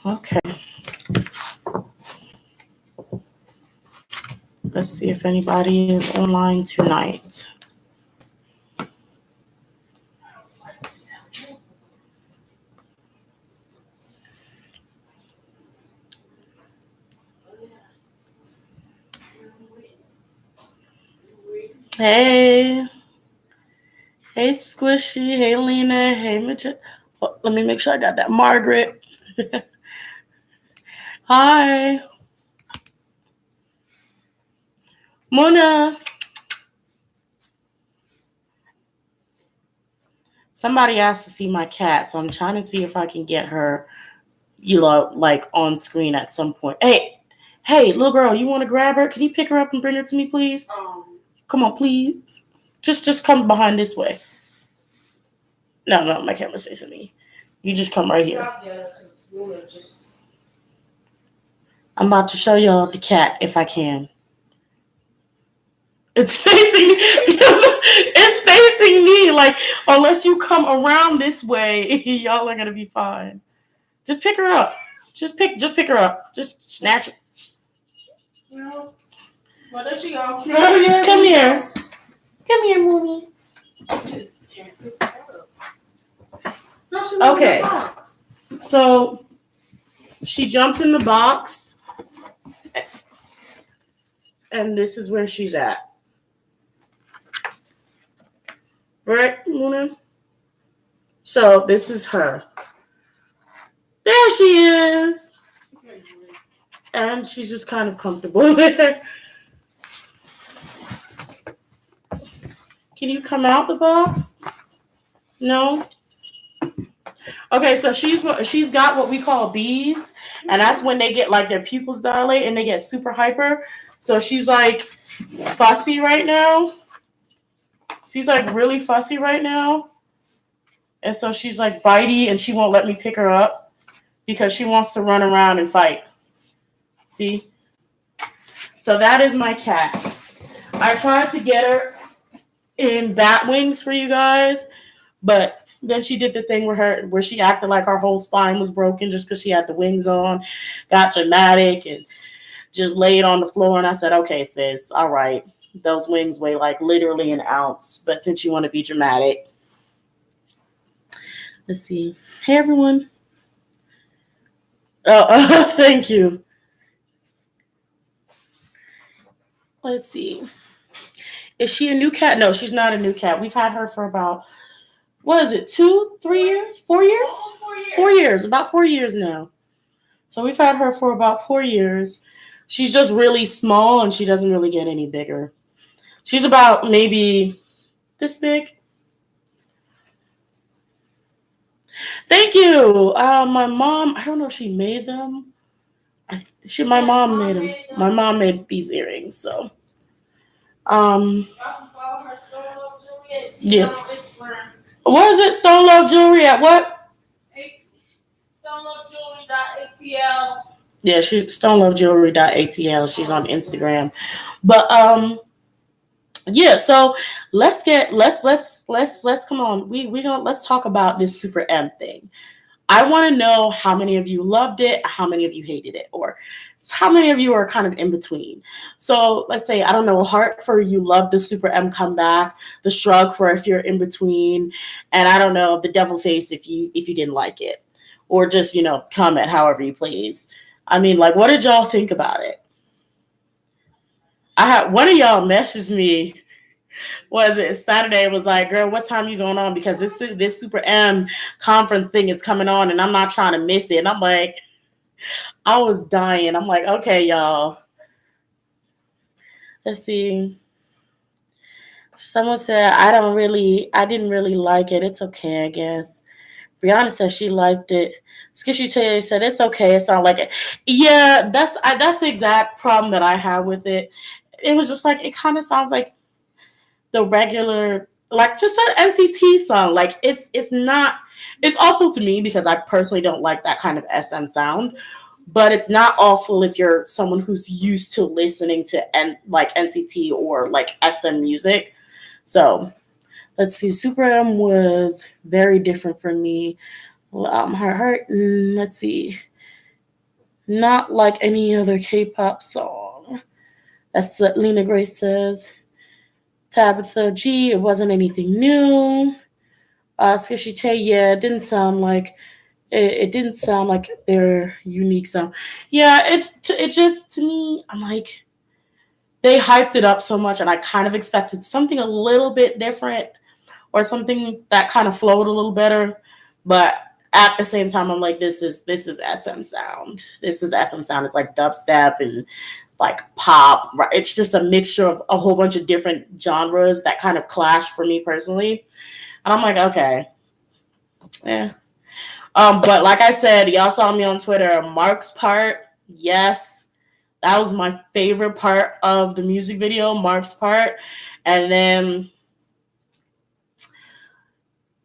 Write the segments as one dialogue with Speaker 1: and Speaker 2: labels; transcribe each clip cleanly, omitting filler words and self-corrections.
Speaker 1: Okay. Let's see if anybody is online tonight. Hey. Hey, Squishy. Hey, Lena. Hey, Mitch. Oh, let me make sure I got that. Margaret. Hi. Mona. Somebody asked to see my cat, so I'm trying to see if I can get her, like on screen at some point. Hey, little girl, you want to grab her? Can you pick her up and bring her to me, please? Come on, please. Just come behind this way. No, my camera's facing me. You just come right here. I'm about to show y'all the cat if I can. It's facing it's facing me. Like, unless you come around this way, y'all are gonna be fine. Just pick her up. Just pick her up. Just snatch her. No. Where does she go? Come here. Come here, Mooney. Okay. So she jumped in the box. And this is where she's at. Right, Luna? So this is her. There she is. And she's just kind of comfortable there. Can you come out the box? No? Okay, so she's got what we call bees, and that's when they get like their pupils dilate and they get super hyper. So she's like fussy right now. She's like really fussy right now. And so she's like bitey and she won't let me pick her up because she wants to run around and fight. See? So that is my cat. I tried to get her in bat wings for you guys, but then she did the thing where she acted like her whole spine was broken just because she had the wings on, got dramatic and just laid on the floor. And I said, okay, sis, all right. Those wings weigh like literally an ounce, but since you want to be dramatic. Let's see. Hey, everyone. Oh, thank you. Let's see. Is she a new cat? No, she's not a new cat. We've had her for about, what is it, 2, 3 years? 4 years? 4 years. About 4 years now. So we've had her for about 4 years. She's just really small and she doesn't really get any bigger. She's about maybe this big. Thank you. My mom, I don't know if she made them. My mom made them. My mom made these earrings, so. Yeah. What is it? Stone Love Jewelry at what? StoneLoveJewelry.atl. Yeah, she's StoneLoveJewelry.atl. She's on Instagram. But yeah, so let's come on. Let's talk about this SuperM thing. I want to know how many of you loved it, how many of you hated it, or how many of you are kind of in between. So let's say, I don't know, Heart for you loved the SuperM comeback, the Shrug for if you're in between, and I don't know, the Devil Face if you didn't like it, or just, comment however you please. I mean, like, what did y'all think about it? I had one of y'all messaged me. Was it Saturday? It was like, girl, what time you going on? Because this SuperM conference thing is coming on and I'm not trying to miss it. And I'm like, I was dying. I'm like, okay, y'all. Let's see. Someone said, I didn't really like it. It's okay, I guess. Brianna said she liked it. Skishy said, it's okay. It's not like it. Yeah, that's the exact problem that I have with it. It was just like, it kind of sounds like the regular, like just an NCT song. Like it's not, it's awful to me because I personally don't like that kind of SM sound, but it's not awful if you're someone who's used to listening to like NCT or like SM music. So let's see. SuperM was very different for me. Let's see. Not like any other K-pop song. That's what Lena Grace says. Tabitha G, it wasn't anything new. Squishy Tay, yeah, it didn't sound like their unique sound. Yeah, it just to me, I'm like they hyped it up so much, and I kind of expected something a little bit different or something that kind of flowed a little better. But at the same time, I'm like, this is SM sound. This is SM sound. It's like dubstep and like pop. It's just a mixture of a whole bunch of different genres that kind of clash for me personally. And I'm like, okay, yeah. But like I said, y'all saw me on Twitter. Mark's part, yes, that was my favorite part of the music video. Mark's part, and then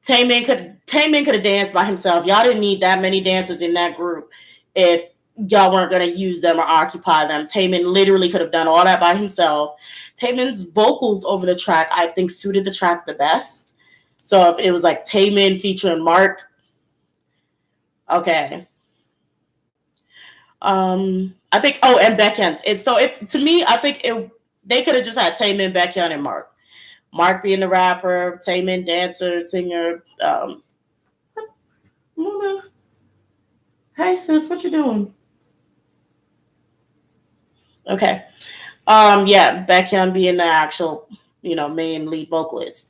Speaker 1: Taemin could have danced by himself. Y'all didn't need that many dancers in that group if y'all weren't gonna use them or occupy them. Taemin literally could have done all that by himself. Taemin's vocals over the track, I think, suited the track the best. So if it was like Taemin featuring Mark, okay. I think. Oh, and Baekhyun. So if to me, I think they could have just had Taemin, Baekhyun, and Mark. Mark being the rapper, Taemin dancer, singer. Hey sis, what you doing? Okay. Yeah, Baekhyun being the actual, main lead vocalist.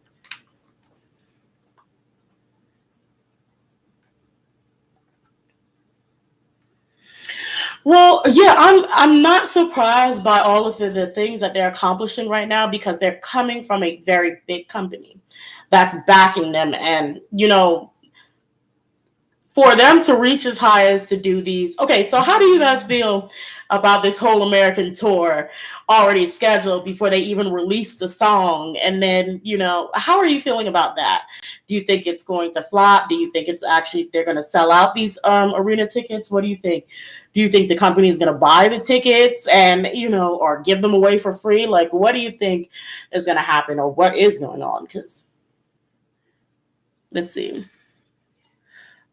Speaker 1: Well, yeah, I'm not surprised by all of the things that they're accomplishing right now because they're coming from a very big company that's backing them, and for them to reach as high as to do these. Okay, so how do you guys feel about this whole American tour already scheduled before they even release the song? And then, how are you feeling about that? Do you think it's going to flop? Do you think it's actually they're going to sell out these arena tickets? What do you think? Do you think the company is going to buy the tickets and, or give them away for free? Like, what do you think is going to happen or what is going on? Because let's see.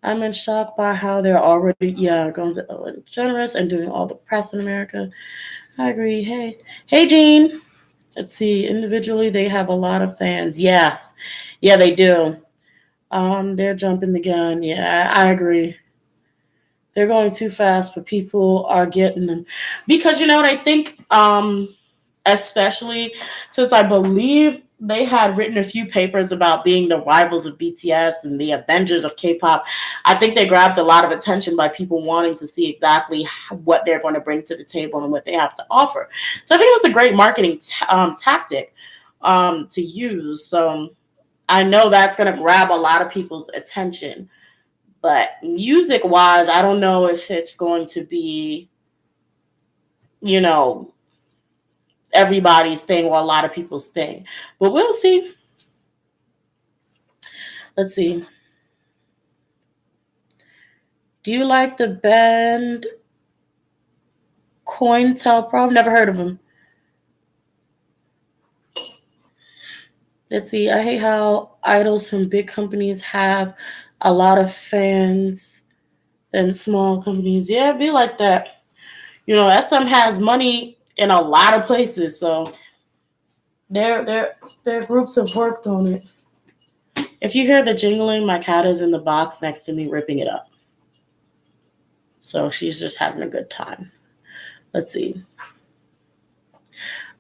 Speaker 1: I'm in shock by how they're already, going to generous and doing all the press in America. I agree. Hey, Gene. Let's see. Individually, they have a lot of fans. Yes. Yeah, they do. They're jumping the gun. Yeah, I agree. They're going too fast, but people are getting them. Because you know what I think? Especially since I believe they had written a few papers about being the rivals of BTS and the Avengers of K-pop. I think they grabbed a lot of attention by people wanting to see exactly what they're going to bring to the table and what they have to offer. So I think it was a great marketing tactic to use. So I know that's going to grab a lot of people's attention. But music-wise, I don't know if it's going to be, everybody's thing or a lot of people's thing. But we'll see. Let's see. Do you like the band COINTELPRO? I've never heard of them. Let's see. I hate how idols from big companies have a lot of fans than small companies. Yeah, it'd be like that. SM has money in a lot of places, so their groups have worked on it. If you hear the jingling, my cat is in the box next to me ripping it up. So she's just having a good time. Let's see.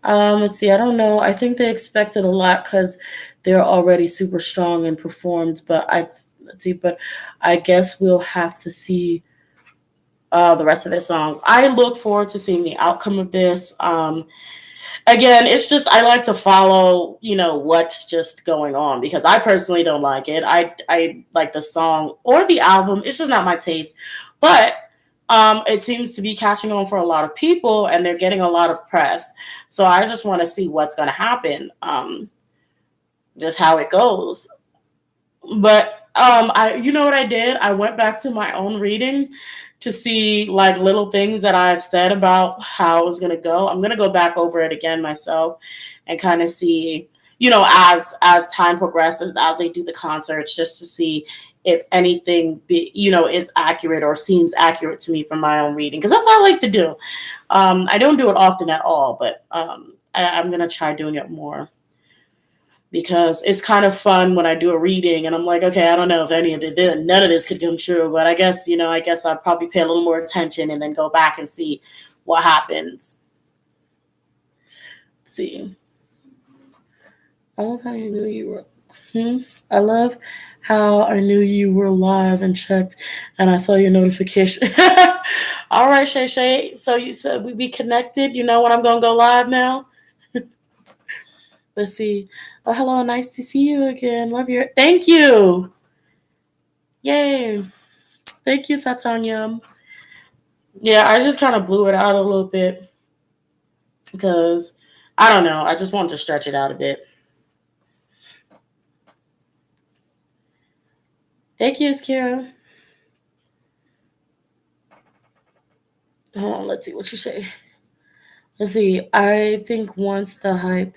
Speaker 1: I don't know. I think they expected a lot because they're already super strong and performed, but I guess we'll have to see the rest of their songs. I look forward to seeing the outcome of this. Again, it's just I like to follow, what's just going on because I personally don't like it. I like the song or the album. It's just not my taste. But it seems to be catching on for a lot of people and they're getting a lot of press. So I just want to see what's going to happen, just how it goes. But you know what I did? I went back to my own reading to see like little things that I've said about how it's going to go. I'm going to go back over it again myself and kind of see, as time progresses, as they do the concerts, just to see if anything is accurate or seems accurate to me from my own reading, because that's what I like to do. I don't do it often at all, but I'm gonna try doing it more, because it's kind of fun when I do a reading and I'm like, okay, I don't know if none of this could come true, but I guess I'll probably pay a little more attention and then go back and see what happens. Let's see. I love how you knew you were. I love how I knew you were live and checked, and I saw your notification. All right, Shay Shay. So you said we be connected. You know when I'm gonna go live now. Let's see. Oh, hello. Nice to see you again. Love your. Thank you. Yay. Thank you, Satanyam. Yeah, I just kind of blew it out a little bit because I don't know. I just wanted to stretch it out a bit. Thank you, Skira. Hold on, let's see what you say. Let's see. I think once the hype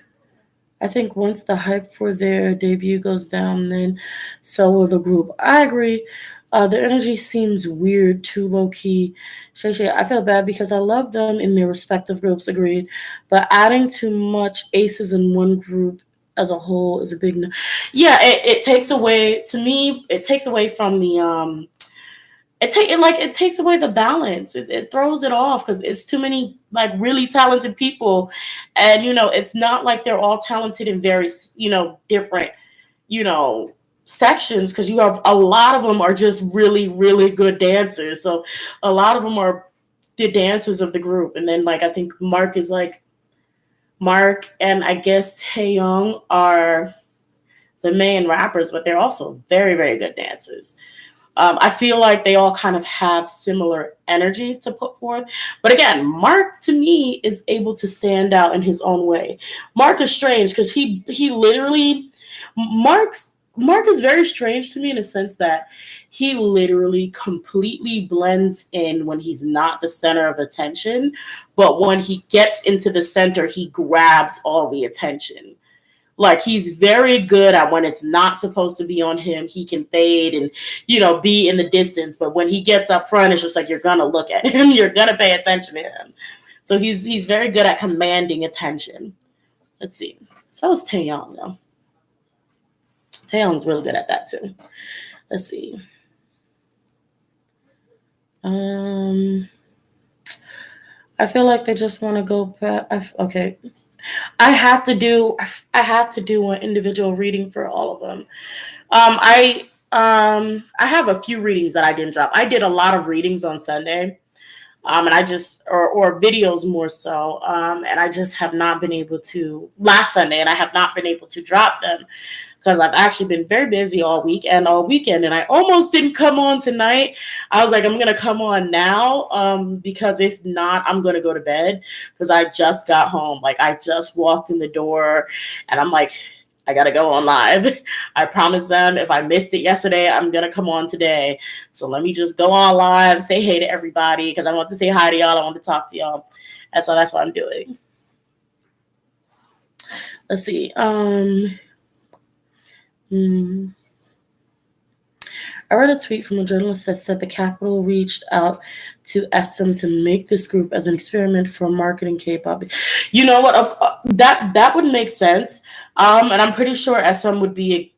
Speaker 1: for their debut goes down, then so will the group. I agree. The energy seems weird, too low key. Shay, I feel bad because I love them in their respective groups. Agreed, but adding too much aces in one group as a whole is a big no. Yeah, it takes away. To me, it takes away from the it takes away the balance. It throws it off because it's too many like really talented people, and it's not like they're all talented in very different sections, because you have a lot of them are just really really good dancers. So a lot of them are the dancers of the group, and then like I think Mark and I guess Taeyong are the main rappers, but they're also very very good dancers. I feel like they all kind of have similar energy to put forth. But again, Mark to me is able to stand out in his own way. Mark is strange because he literally Mark is very strange to me in a sense that he literally completely blends in when he's not the center of attention, but when he gets into the center, he grabs all the attention. Like he's very good at when it's not supposed to be on him. He can fade and be in the distance, but when he gets up front, it's just like you're gonna look at him, you're gonna pay attention to him. So he's very good at commanding attention. Let's see. So is Taeyong though. Taeyong's really good at that too. Let's see. I feel like they just want to go back. Okay. I have to do an individual reading for all of them. I have a few readings that I didn't drop. I did a lot of readings on Sunday. And I just or videos more so. And I just have not been able to last Sunday, and I have not been able to drop them because I've actually been very busy all weekend, and I almost didn't come on tonight. I was like, I'm gonna come on now, because if not, I'm gonna go to bed because I just got home. Like I just walked in the door, and I'm like, I gotta go on live. I promised them if I missed it yesterday, I'm gonna come on today. So let me just go on live, say hey to everybody because I want to say hi to y'all. I want to talk to y'all, and so that's what I'm doing. Let's see. I read a tweet from a journalist that said the Capitol reached out to SM to make this group as an experiment for marketing K-pop. You know what? That would make sense. And I'm pretty sure SM would be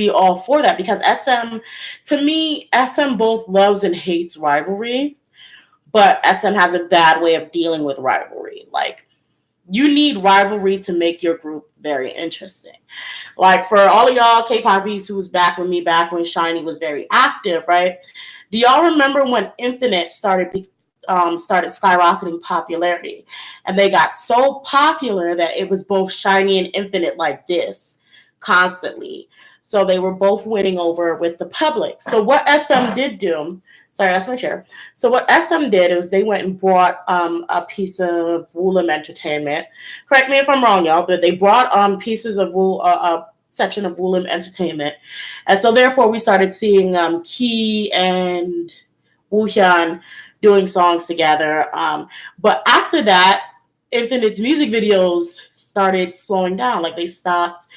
Speaker 1: all for that because to me, SM both loves and hates rivalry, but SM has a bad way of dealing with rivalry. Like, you need rivalry to make your group very interesting. Like for all of y'all K-poppies who was back with me back when SHINee was very active, right? Do y'all remember when Infinite started skyrocketing popularity, and they got so popular that it was both SHINee and Infinite like this constantly? So they were both winning over with the public. So what SM did do, sorry, that's my chair. So what SM did was they went and bought a piece of Woollim Entertainment. Correct me if I'm wrong, y'all, but they brought pieces of a section of Woollim Entertainment. And so therefore we started seeing Key and Woohyun doing songs together. But after that, Infinite's music videos started slowing down. Like they stopped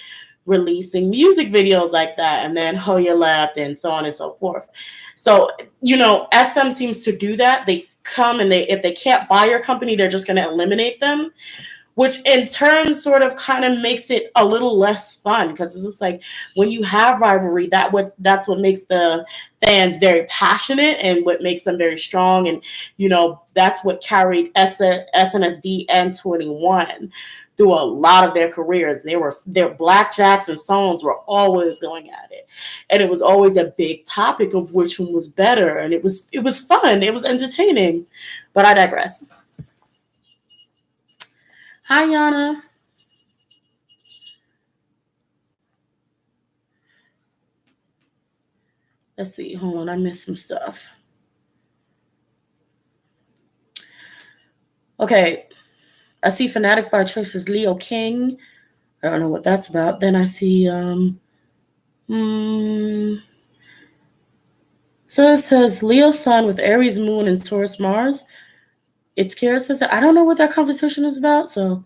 Speaker 1: releasing music videos like that, and then Hoya left, and so on and so forth. So, SM seems to do that. They come and if they can't buy your company, they're just going to eliminate them, which in turn sort of kind of makes it a little less fun, because it's just like when you have rivalry, that's what makes the fans very passionate and what makes them very strong. And that's what carried SNSD and 21 through a lot of their careers. Their blackjacks and songs were always going at it, and it was always a big topic of which one was better, and it was fun, it was entertaining. But I digress. Hi, Yana. Let's see. Hold on. I missed some stuff. Okay. I see Fanatic by Choice is Leo King. I don't know what that's about. Then I see so it says Leo Sun with Aries Moon and Taurus Mars. It's Kira says that. I don't know what that conversation is about. So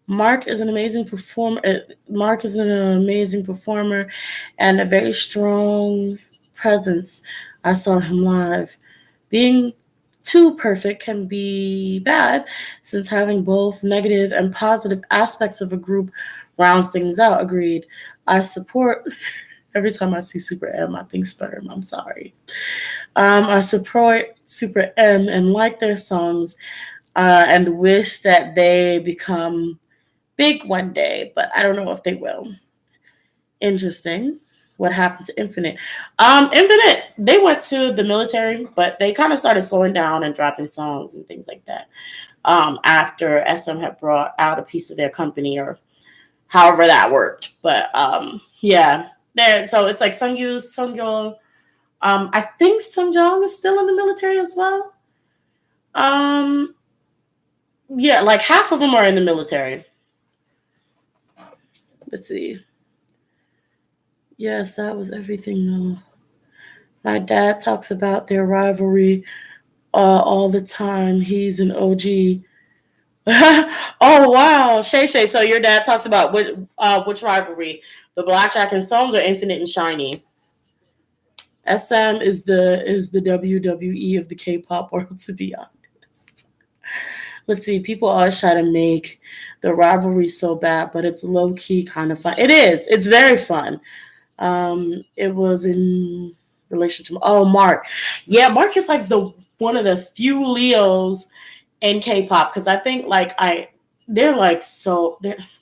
Speaker 1: Mark is an amazing performer. Mark is an amazing performer and a very strong presence. I saw him live. Being too perfect can be bad, since having both negative and positive aspects of a group rounds things out. Agreed. I support. Every time I see SuperM, I think sperm. I'm sorry. I support SuperM and like their songs, and wish that they become big one day, but I don't know if they will. Interesting. What happened to Infinite? Infinite, they went to the military, but they kind of started slowing down and dropping songs and things like that. After SM had brought out a piece of their company, or however that worked. But yeah. So it's like Sungyu, Sungyul. I think Sungjong is still in the military as well. Yeah, like half of them are in the military. Let's see. Yes, that was everything though. My dad talks about their rivalry all the time. He's an OG. Oh wow, Shay Shay. So your dad talks about which rivalry? The Blackjack and Stones or Infinite and Shiny? SM is the WWE of the K-pop world, to be honest. Let's see. People always try to make the rivalry so bad, but it's low key kind of fun. It is. It's very fun. It was in relation to Mark. Yeah, Mark is like one of the few Leos in K-pop, because I think they're like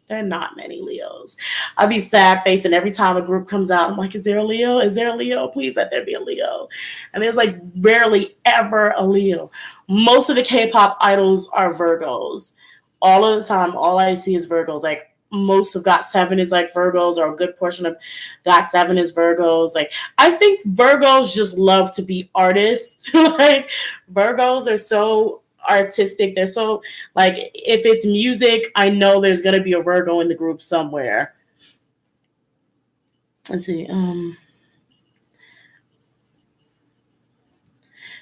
Speaker 1: they're not many Leos. I'll be sad facing every time a group comes out. I'm like, is there a Leo? Is there a Leo? Please let there be a Leo. And there's like rarely ever a Leo. Most of the K-pop idols are Virgos. All of the time, all I see is Virgos. Like most of GOT7 is like Virgos, or a good portion of GOT7 is Virgos. Like I think Virgos just love to be artists. Like Virgos are so artistic. They're so like, if it's music, I know there's gonna be a Virgo in the group somewhere. Let's see.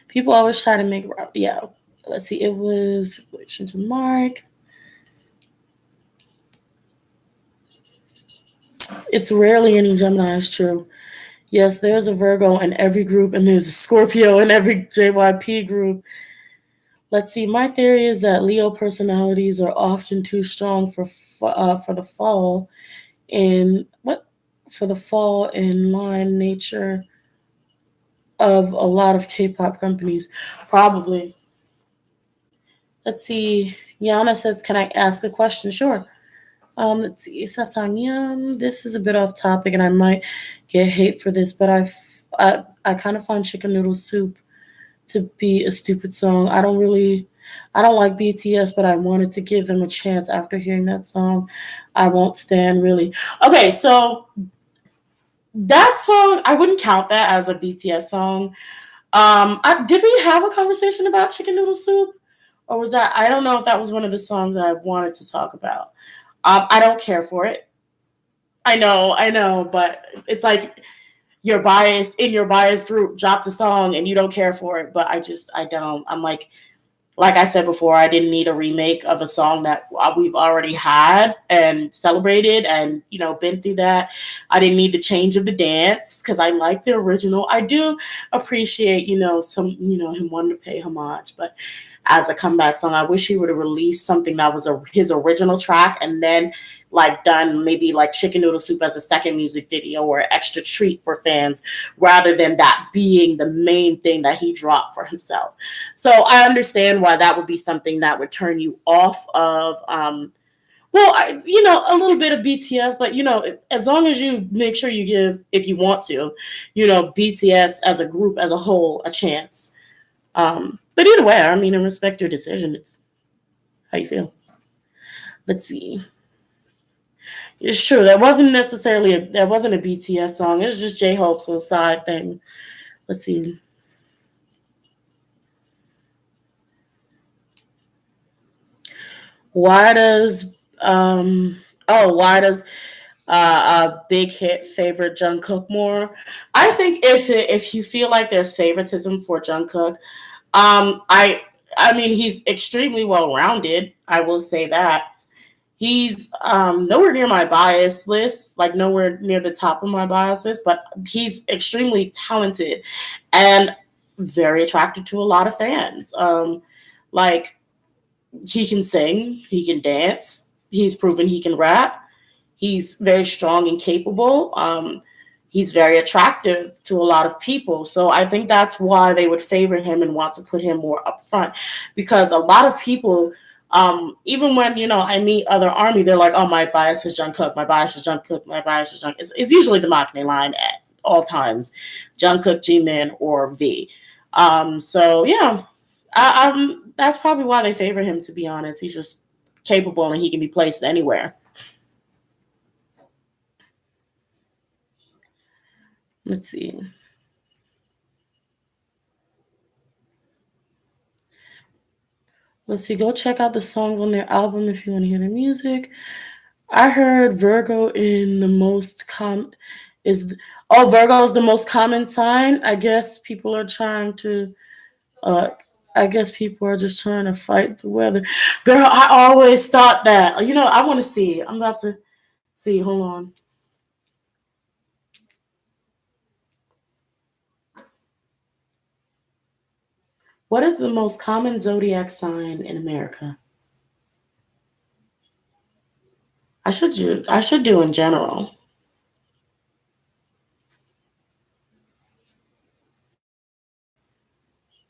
Speaker 1: People always try to make Let's see. It was relation to Mark. It's rarely any Gemini. Is true. Yes, there's a Virgo in every group, and there's a Scorpio in every JYP group. Let's see. My theory is that Leo personalities are often too strong for the fall in line nature of a lot of K-pop companies. Probably. Let's see. Yana says, "Can I ask a question?" Sure. Let's see. Satang, this is a bit off topic, and I might get hate for this, but I kind of find Chicken Noodle Soup to be a stupid song. I don't like BTS, but I wanted to give them a chance after hearing that song. I Won't Stand, really. Okay, so that song, I wouldn't count that as a BTS song. Did we have a conversation about Chicken Noodle Soup? Or was that, I don't know if that was one of the songs that I wanted to talk about. I don't care for it. I know, but it's like your bias group dropped a song and you don't care for it, but I don't. I'm like, Like I said before, I didn't need a remake of a song that we've already had and celebrated and, been through that. I didn't need the change of the dance because I like the original. I do appreciate, him wanting to pay homage, but as a comeback song, I wish he would have released something that was his original track and then like done maybe like Chicken Noodle Soup as a second music video or extra treat for fans rather than that being the main thing that he dropped for himself. So I understand why that would be something that would turn you off of, a little bit of BTS, but as long as you make sure you give, if you want to, BTS as a group as a whole a chance. But either way, I mean, I respect your decision. It's how you feel. Let's see. It's true. That wasn't a BTS song. It was just J Hope's little side thing. Let's see. Why does why does a big hit favorite Jungkook more? I think if you feel like there's favoritism for Jungkook, I mean he's extremely well rounded. I will say that he's nowhere near my bias list, like nowhere near the top of my bias list, but he's extremely talented and very attracted to a lot of fans. Like he can sing, he can dance, he's proven he can rap, he's very strong and capable. He's very attractive to a lot of people. So I think that's why they would favor him and want to put him more up front. Because a lot of people, even when, I meet other army, they're like, oh, my bias is Jungkook, my bias is Jungkook, my bias is Jungkook. It's usually the Maknae line at all times, Jungkook, Jimin, or V. So yeah, that's probably why they favor him, to be honest. He's just capable and he can be placed anywhere. Let's see. Let's see. Go check out the songs on their album if you want to hear their music. I heard Virgo in the most is Virgo is the most common sign. I guess people are trying to I guess people are just trying to fight the weather. Girl, I always thought that. I want to see. I'm about to see. Hold on. What is the most common zodiac sign in America? I should do in general.